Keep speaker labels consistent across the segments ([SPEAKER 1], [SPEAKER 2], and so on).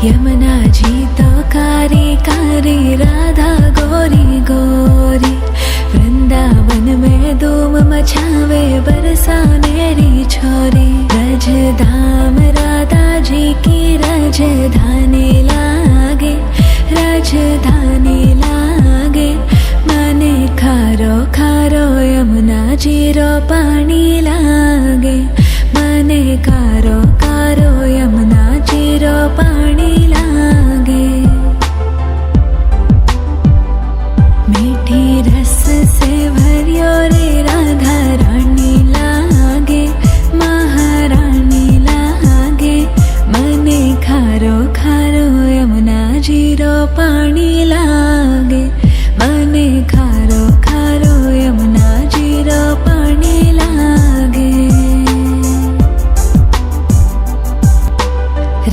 [SPEAKER 1] यमुना जी तो कारी कारी, राधा गोरी गोरी। वृंदावन में धूम मचावे, बरसानेरी छोरी। रज धाम राधा जी की राजधानी लागे, राजधानी लागे। मने खारो खारो यमुना जी रो पानी लागे। मने खारो खारो यमुना जी रो पानी लागे। मीठी रस से भरियो रे राधा रानी लागे, महारानी लागे। मने खारो खारो यमुना जी रो पानी लागे। मने खारो खारो यमुना जी रो पानी लागे।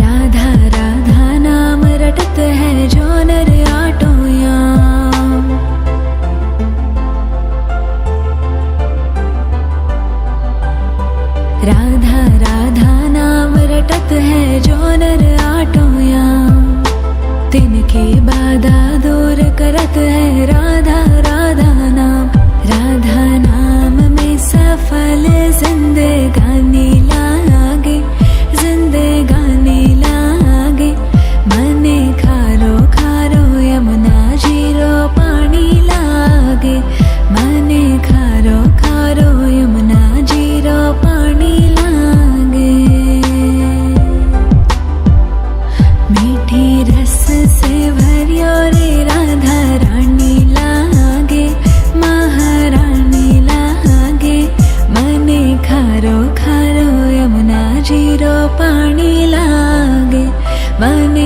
[SPEAKER 1] राधा राधा नाम रटत है जो नर आटोयाम। राधा राधा नाम रटत है जो नर आटोयाम। तिनकी बाधा दूर करत है राधा राधा नाम। राधा नाम में सफल जिंदगानी लागे, जिंदगानी लागे। मने खारो खारो यमुना जी रो पानी लागे। मने खारो खारो यमुना जी रो पानी लागे। मीठी रस से भरियो रे राधा रानी लागे, महारानी लागे। मने खारो खारो यमुना जी रो पानी लागे। मने